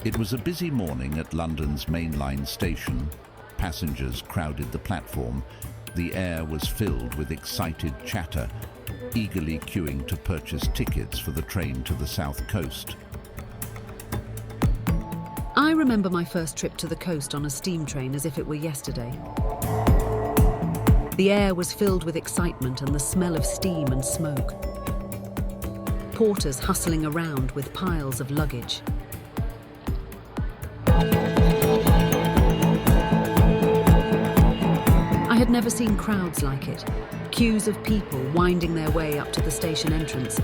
It was a busy morning at London's mainline station. Passengers crowded the platform. The air was filled with excited chatter, eagerly queuing to purchase tickets for the train to the South Coast. I remember my first trip to the coast on a steam train as if it were yesterday. The air was filled with excitement and the smell of steam and smoke. Porters hustling around with piles of luggage. I had never seen crowds like it. Queues of people winding their way up to the station entrance.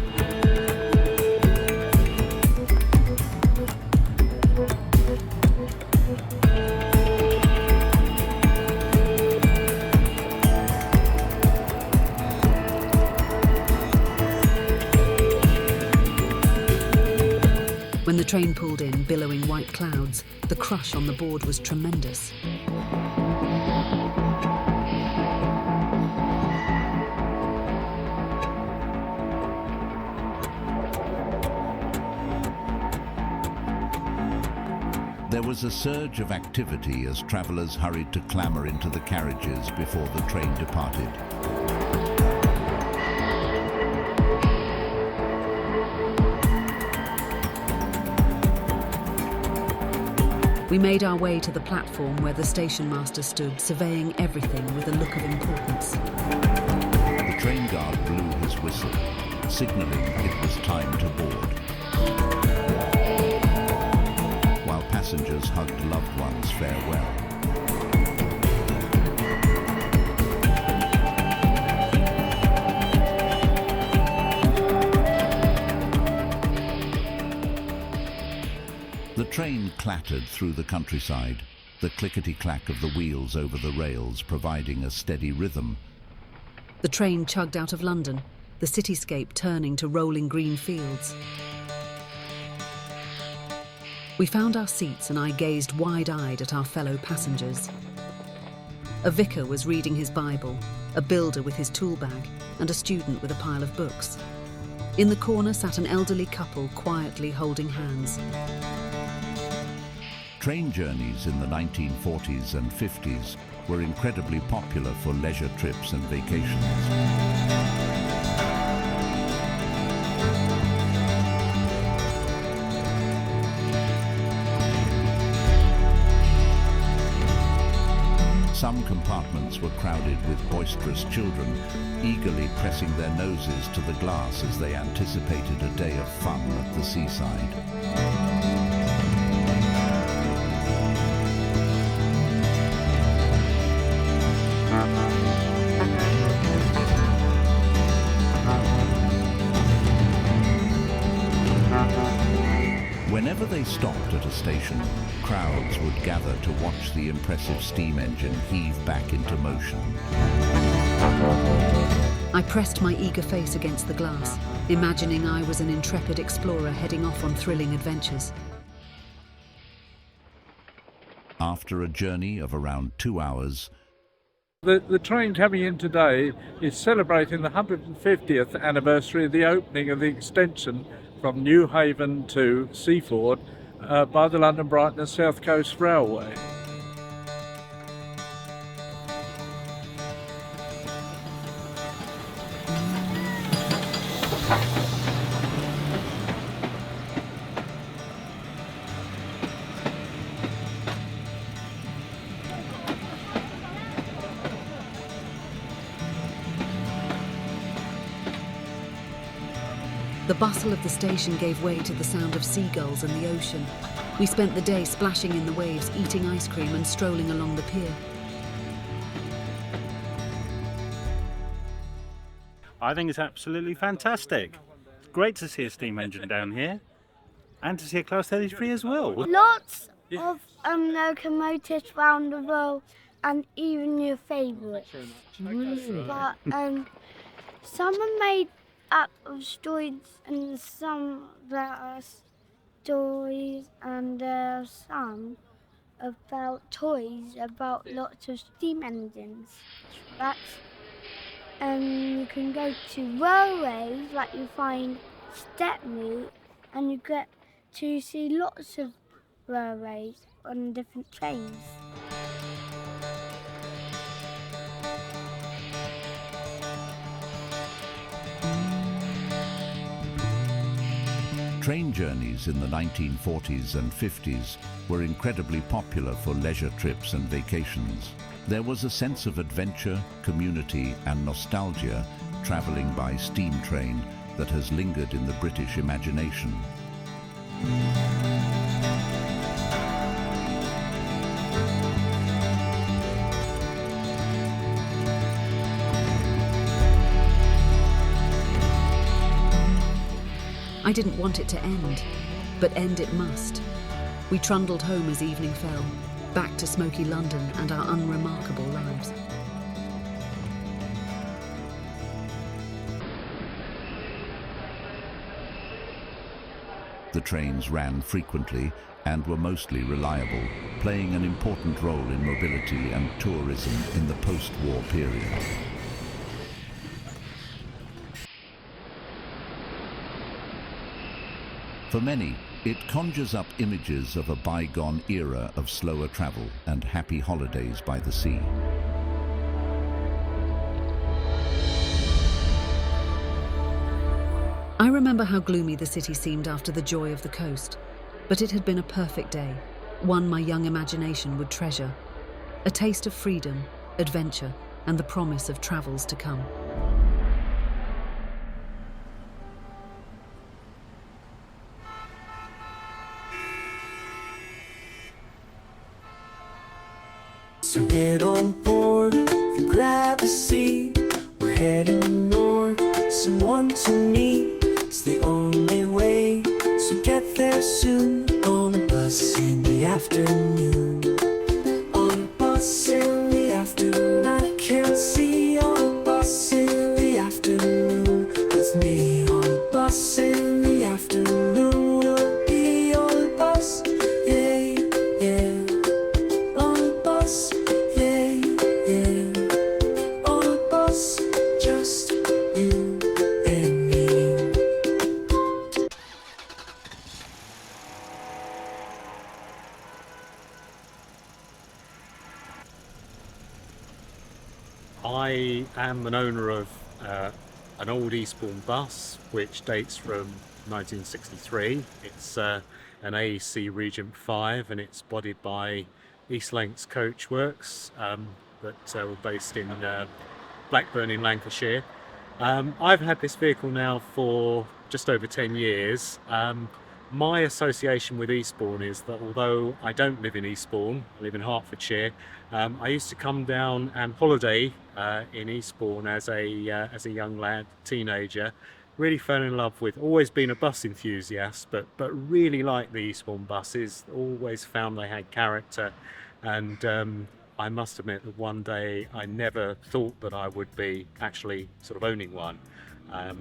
When the train pulled in, billowing white clouds, the crush on the board was tremendous. There was a surge of activity as travellers hurried to clamber into the carriages before the train departed. We made our way to the platform where the station master stood, surveying everything with a look of importance. The train guard blew his whistle, signalling it was time to board. While passengers hugged loved ones farewell. The train clattered through the countryside, the clickety-clack of the wheels over the rails providing a steady rhythm. The train chugged out of London, the cityscape turning to rolling green fields. We found our seats and I gazed wide-eyed at our fellow passengers. A vicar was reading his Bible, a builder with his tool bag, and a student with a pile of books. In the corner sat an elderly couple quietly holding hands. Train journeys in the 1940s and 50s were incredibly popular for leisure trips and vacations. Some compartments were crowded with boisterous children, eagerly pressing their noses to the glass as they anticipated a day of fun at the seaside. Whenever they stopped at a station, crowds would gather to watch the impressive steam engine heave back into motion. I pressed my eager face against the glass, imagining I was an intrepid explorer heading off on thrilling adventures. After a journey of around 2 hours, The train coming in today is celebrating the 150th anniversary of the opening of the extension from Newhaven to Seaford by the London Brighton and South Coast Railway. The bustle of the station gave way to the sound of seagulls and the ocean. We spent the day splashing in the waves, eating ice cream and strolling along the pier. I think it's absolutely fantastic. It's great to see a steam engine down here and to see a Class 33 as well. Lots of locomotives around the world and even your favourites. But some are made up of stories and some that are stories, and there are some about toys about lots of steam engines. That's you can go to railways, like you find Stepney, and you get to see lots of railways on different trains. Train journeys in the 1940s and 50s were incredibly popular for leisure trips and vacations. There was a sense of adventure, community and nostalgia travelling by steam train that has lingered in the British imagination. I didn't want it to end, but end it must. We trundled home as evening fell, back to smoky London and our unremarkable lives. The trains ran frequently and were mostly reliable, playing an important role in mobility and tourism in the post-war period. For many, it conjures up images of a bygone era of slower travel and happy holidays by the sea. I remember how gloomy the city seemed after the joy of the coast, but it had been a perfect day, one my young imagination would treasure. A taste of freedom, adventure, and the promise of travels to come. So get on board and grab a seat. We're heading north, someone to meet. It's the only way, so get there soon. On a bus in the afternoon. On a bus in the afternoon. I can't see on a bus in the afternoon. With me on a bus in the afternoon. We'll be on a bus, yeah, yeah. On a bus, yeah, yeah. On a bus, just you and me. I am an owner of an old Eastbourne bus which dates from 1963. It's an AEC Regent 5 and it's bodied by East Lancs Coach Works that were based in Blackburn in Lancashire. I've had this vehicle now for just over 10 years. My association with Eastbourne is that although I don't live in Eastbourne, I live in Hertfordshire, I used to come down and holiday in Eastbourne as a young lad, teenager. Really fell in love with, always been a bus enthusiast, but really liked the Eastbourne buses, always found they had character. And I must admit that one day I never thought that I would be actually sort of owning one.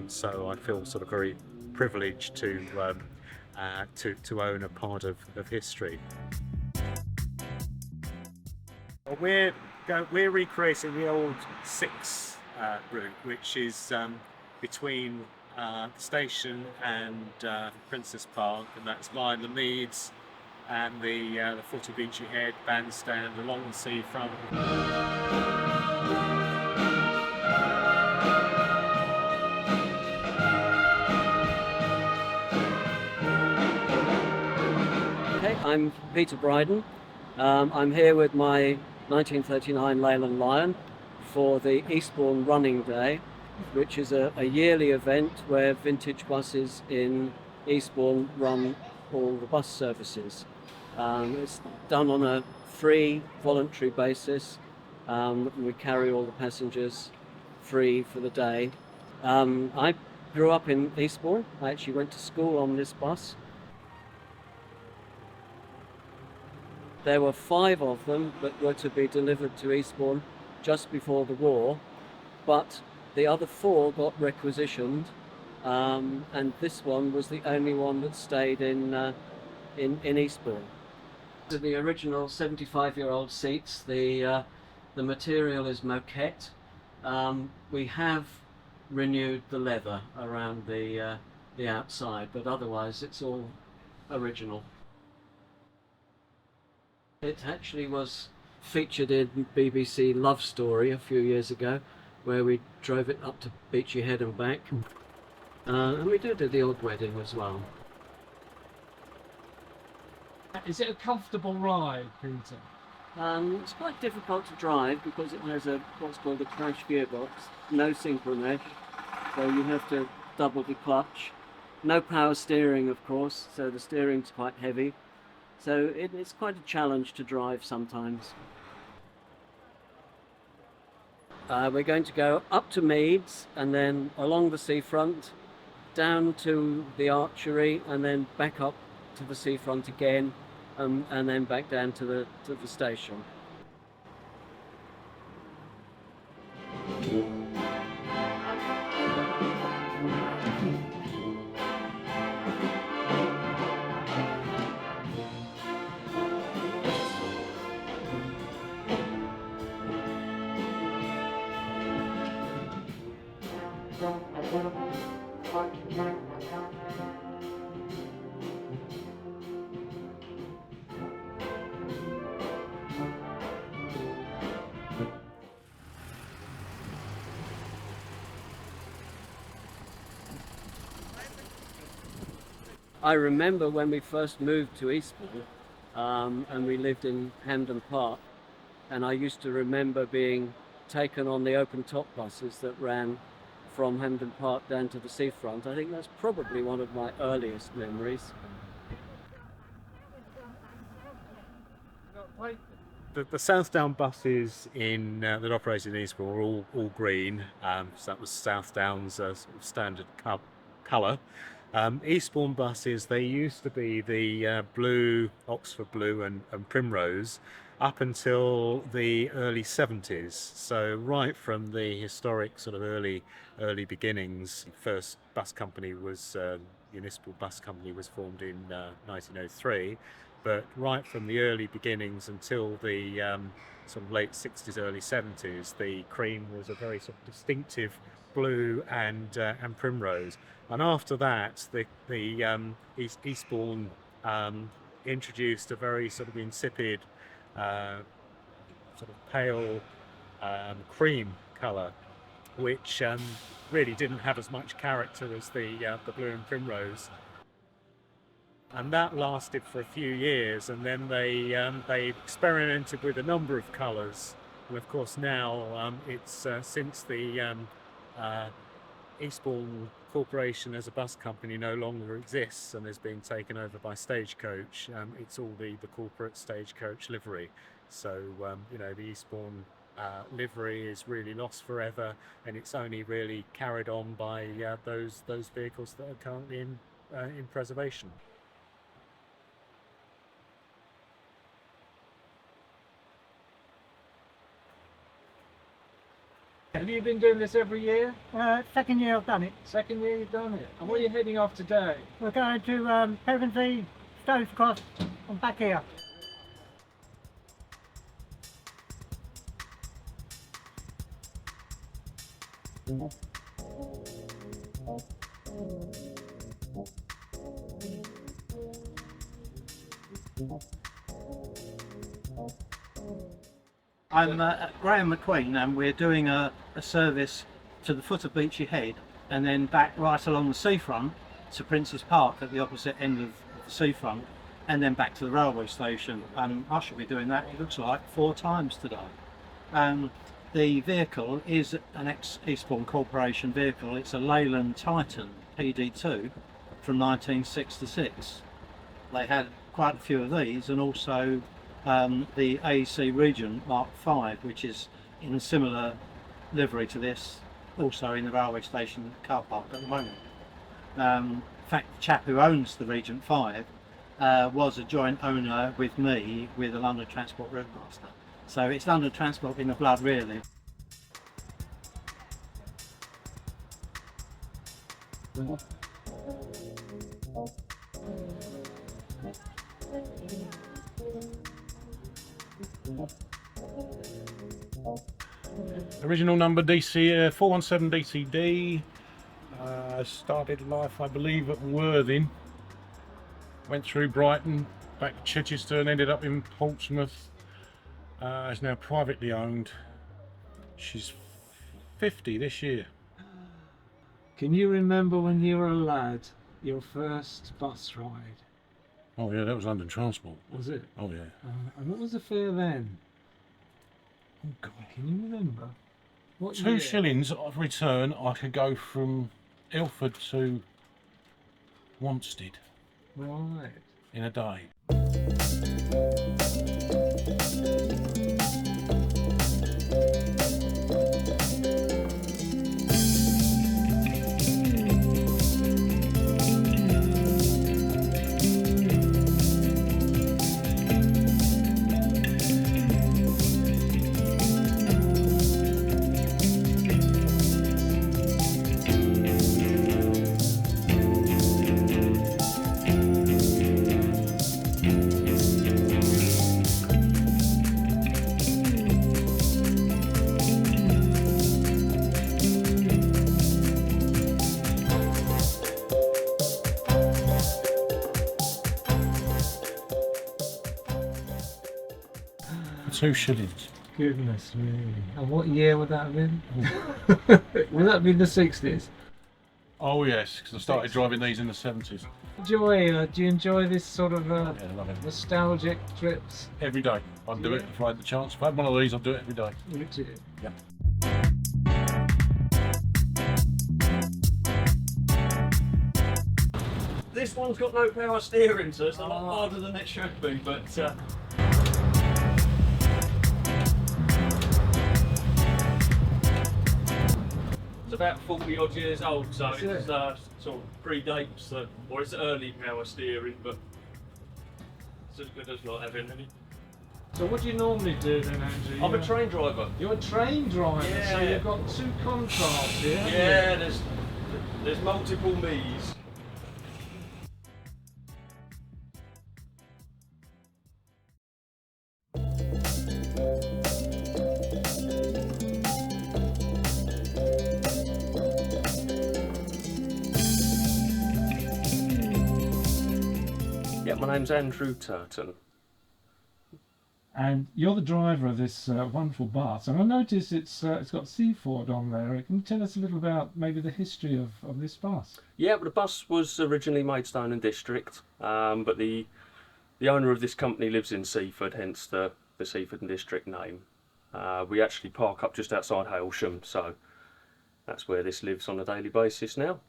So I feel sort of very privileged to own a part of history. We're recreating the old 6 route, which is between the station and Princess Park, and that's via the Meads and the Footy Beachy Head bandstand along the seafront. I'm Peter Bryden. I'm here with my 1939 Leyland Lion for the Eastbourne Running Day, which is a yearly event where vintage buses in Eastbourne run all the bus services. It's done on a free, voluntary basis. We carry all the passengers free for the day. I grew up in Eastbourne. I actually went to school on this bus. There were 5 of them that were to be delivered to Eastbourne just before the war, but the other 4 got requisitioned, and this one was the only one that stayed in Eastbourne. The original 75-year-old seats, the material is moquette. We have renewed the leather around the outside, but otherwise it's all original. It actually was featured in BBC Love Story a few years ago, where we drove it up to Beachy Head and back. And we did the odd wedding as well. Is it a comfortable ride, Peter? It's quite difficult to drive because it has what's called a crash gearbox, no synchromesh, so you have to double the clutch. No power steering, of course, so the steering's quite heavy. So it's quite a challenge to drive sometimes. We're going to go up to Meads and then along the seafront, down to the archery and then back up to the seafront again, and then back down to the station. I remember when we first moved to Eastbourne, and we lived in Hampden Park, and I used to remember being taken on the open top buses that ran from Hampden Park down to the seafront. I think that's probably one of my earliest memories. The South Down buses that operated in Eastbourne were all green, so that was South Down's sort of standard colour. Eastbourne buses, they used to be the blue, Oxford blue and primrose up until the early 70s. So right from the historic sort of early beginnings, the first bus company was, Municipal Bus Company was formed in 1903. But right from the early beginnings until the sort of late 60s, early 70s, the cream was a very sort of distinctive blue and primrose. And after that, the Eastbourne introduced a very sort of insipid, sort of pale cream colour, which really didn't have as much character as the blue and primrose. And that lasted for a few years, and then they experimented with a number of colours. And of course now it's since the Eastbourne Corporation as a bus company no longer exists and is being taken over by Stagecoach. It's all the corporate Stagecoach livery. So the Eastbourne livery is really lost forever, and it's only really carried on by those vehicles that are currently in preservation. Have you been doing this every year? Second year I've done it. Second year you've done it. And where are you heading off today? We're going to Pevensey, Stones Cross, and back here. I'm Graham McQueen, and we're doing a service to the foot of Beachy Head and then back right along the seafront to Prince's Park at the opposite end of the seafront, and then back to the railway station. I should be doing that, it looks like, 4 times today. The vehicle is an ex-Eastbourne Corporation vehicle. It's a Leyland Titan PD2 from 1966. They had quite a few of these, and also the AEC Regent Mark V, which is in a similar livery to this, also in the railway station car park at the moment. In fact, the chap who owns the Regent V was a joint owner with me with the London Transport Routemaster. So it's London Transport in the blood, really. Original number DC 417 DCD. Started life, I believe, at Worthing. Went through Brighton, back to Chichester and ended up in Portsmouth. Is now privately owned. She's 50 this year. Can you remember when you were a lad, your first bus ride? Oh yeah, that was London Transport. Was it? Oh yeah. And what was the fare then? Oh God, can you remember? What Two year? shillings of return, I could go from Ilford to Wanstead Right. in a day. For 2 shillings. Goodness me. And what year would that have been? Would that be the 60s? Oh yes, because I started driving these in the 70s. Do you enjoy this sort of Yeah, I love it. nostalgic trips? Every day. I'd do it if I had the chance. If I had one of these, I'd do it every day. Would you? Yep. This one's got no power steering, so it's a lot harder than it should be, but it's about 40 odd years old, so it's sort of predates, or it's early power steering, but it's as good as not having any. So what do you normally do then, Andrew? I'm a train driver. You're a train driver, so Yeah. you've got two contrasts here. haven't you? Yeah, there's multiple me's. Yeah, my name's Andrew Turton. And you're the driver of this wonderful bus, and I noticed it's got Seaford on there. Can you tell us a little about maybe the history of this bus? Yeah, but the bus was originally Maidstone and District, but the owner of this company lives in Seaford, hence the Seaford and District name. We actually park up just outside Hailsham, so that's where this lives on a daily basis now.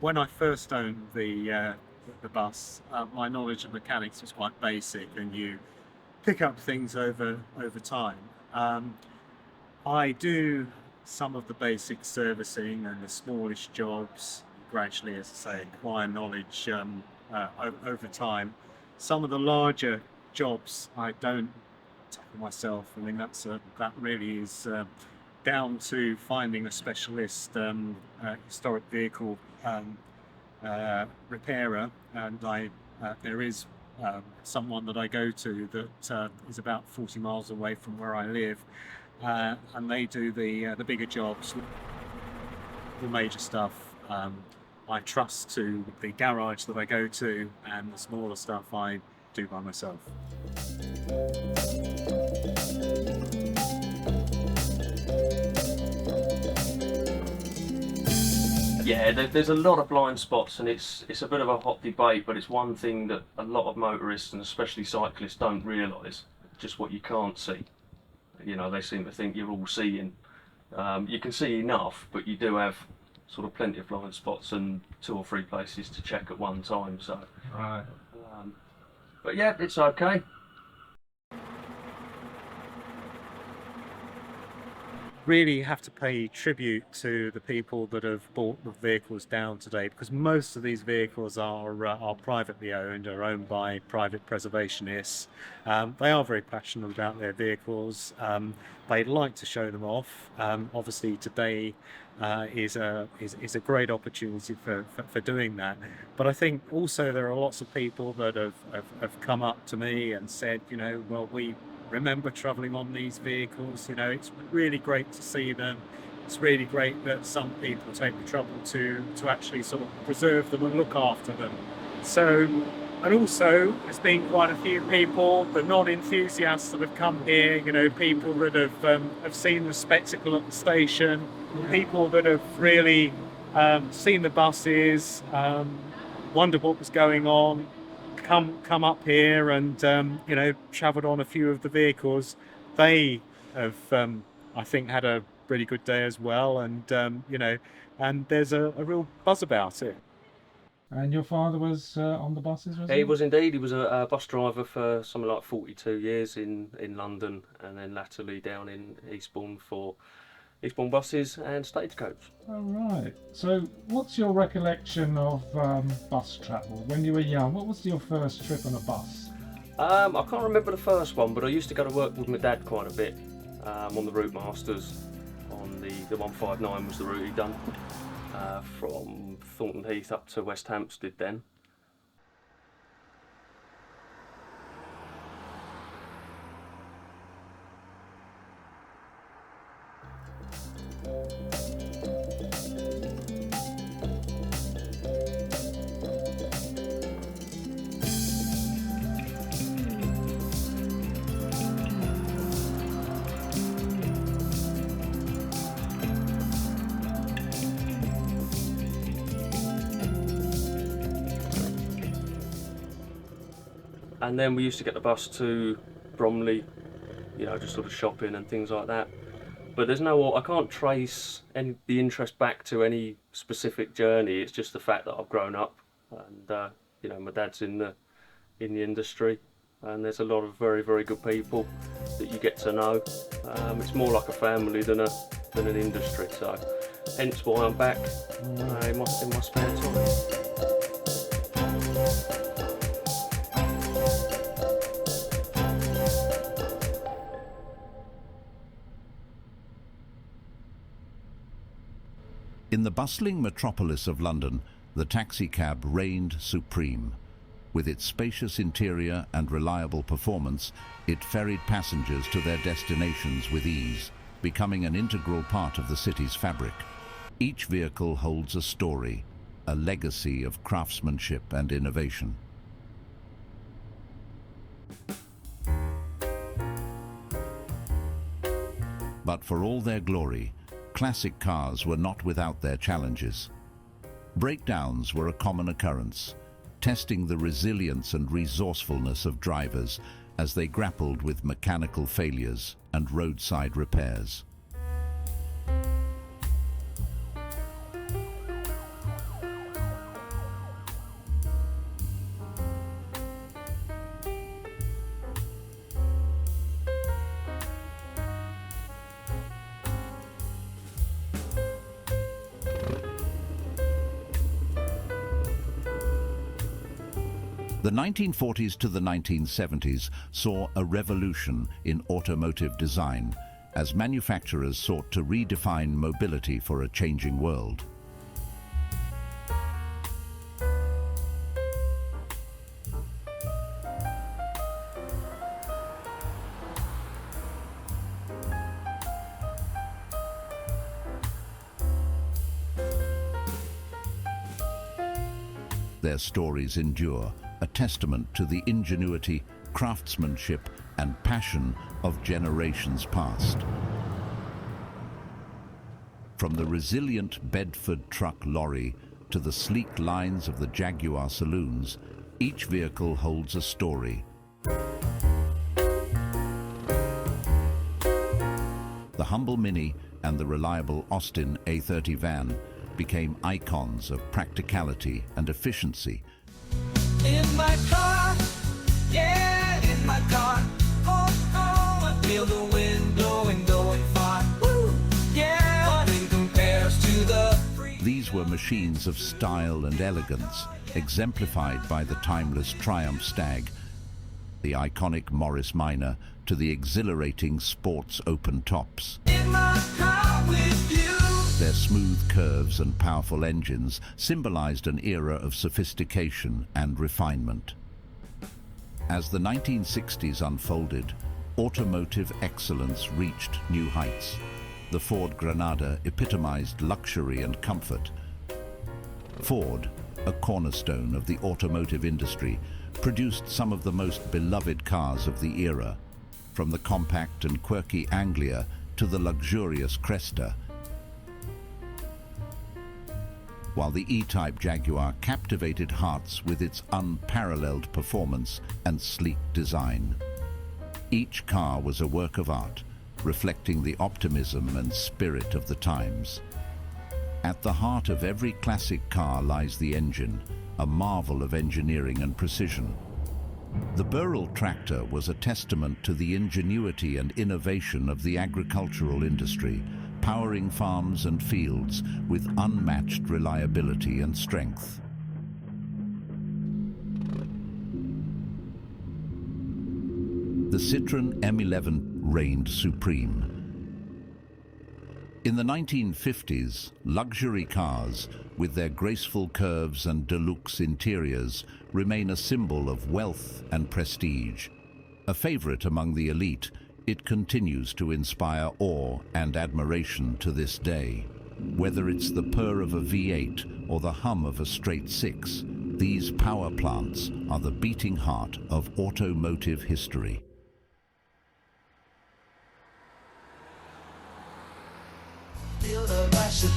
When I first owned the bus, my knowledge of mechanics was quite basic, and you pick up things over time. I do some of the basic servicing and the smallish jobs. Gradually, as I say, acquire knowledge over time. Some of the larger jobs I don't tackle myself. I mean, that really is down to finding a specialist historic vehicle repairer, and there is someone that I go to that is about 40 miles away from where I live, and they do the bigger jobs, the major stuff. I trust to the garage that I go to, and the smaller stuff I do by myself. Yeah, there's a lot of blind spots, and it's a bit of a hot debate, but it's one thing that a lot of motorists and especially cyclists don't realise, just what you can't see. You know, they seem to think you're all seeing. You can see enough, but you do have sort of plenty of blind spots and 2 or 3 places to check at one time. So, Right. But yeah, it's okay. really have to pay tribute to the people that have brought the vehicles down today, because most of these vehicles are privately owned, are owned by private preservationists. They are very passionate about their vehicles. They like to show them off. Obviously today is a great opportunity for doing that. But I think also there are lots of people that have come up to me and said, you know, well, we remember travelling on these vehicles. You know, it's really great to see them. It's really great that some people take the trouble to actually sort of preserve them and look after them. So, and also there's been quite a few people, the non-enthusiasts that have come here, you know, people that have seen the spectacle at the station, people that have really seen the buses, wondered what was going on, come up here and you know, travelled on a few of the vehicles. They have I think had a really good day as well, and you know, and there's a real buzz about it. And your father was on the buses, was he? He was indeed. He was a bus driver for something like 42 years in London, and then latterly down in Eastbourne for Eastbourne buses and stagecoach. Oh, right. So what's your recollection of bus travel when you were young? What was your first trip on a bus? I can't remember the first one, but I used to go to work with my dad quite a bit on the Route Masters. On the 159 was the route he'd done from Thornton Heath up to West Hampstead then. And then we used to get the bus to Bromley, you know, just sort of shopping and things like that. But there's no, I can't trace the interest back to any specific journey. It's just the fact that I've grown up, and you know, my dad's in the industry, and there's a lot of very, very good people that you get to know. It's more like a family than an industry. So, hence why I'm back in my spare time. In the bustling metropolis of London, the taxicab reigned supreme. With its spacious interior and reliable performance, it ferried passengers to their destinations with ease, becoming an integral part of the city's fabric. Each vehicle holds a story, a legacy of craftsmanship and innovation. But for all their glory, classic cars were not without their challenges. Breakdowns were a common occurrence, testing the resilience and resourcefulness of drivers as they grappled with mechanical failures and roadside repairs. The 1940s to the 1970s saw a revolution in automotive design as manufacturers sought to redefine mobility for a changing world. Their stories endure, a testament to the ingenuity, craftsmanship, and passion of generations past. From the resilient Bedford truck lorry to the sleek lines of the Jaguar saloons, each vehicle holds a story. The humble Mini and the reliable Austin A30 van became icons of practicality and efficiency. In my car, yeah, in my car. Oh, oh, I feel the wind blowing, going far. Woo! These were machines of style and elegance, exemplified by the timeless Triumph Stag, the iconic Morris Minor, to the exhilarating sports open tops. Their smooth curves and powerful engines symbolized an era of sophistication and refinement. As the 1960s unfolded, automotive excellence reached new heights. The Ford Granada epitomized luxury and comfort. Ford, a cornerstone of the automotive industry, produced some of the most beloved cars of the era, from the compact and quirky Anglia to the luxurious Cresta. While the E-Type Jaguar captivated hearts with its unparalleled performance and sleek design. Each car was a work of art, reflecting the optimism and spirit of the times. At the heart of every classic car lies the engine, a marvel of engineering and precision. The Burrell tractor was a testament to the ingenuity and innovation of the agricultural industry, powering farms and fields with unmatched reliability and strength. The Citroën M11 reigned supreme. In the 1950s, luxury cars, with their graceful curves and deluxe interiors, remain a symbol of wealth and prestige. A favorite among the elite, it continues to inspire awe and admiration to this day. Whether it's the purr of a V8 or the hum of a straight six, these power plants are the beating heart of automotive history. Feel the rush of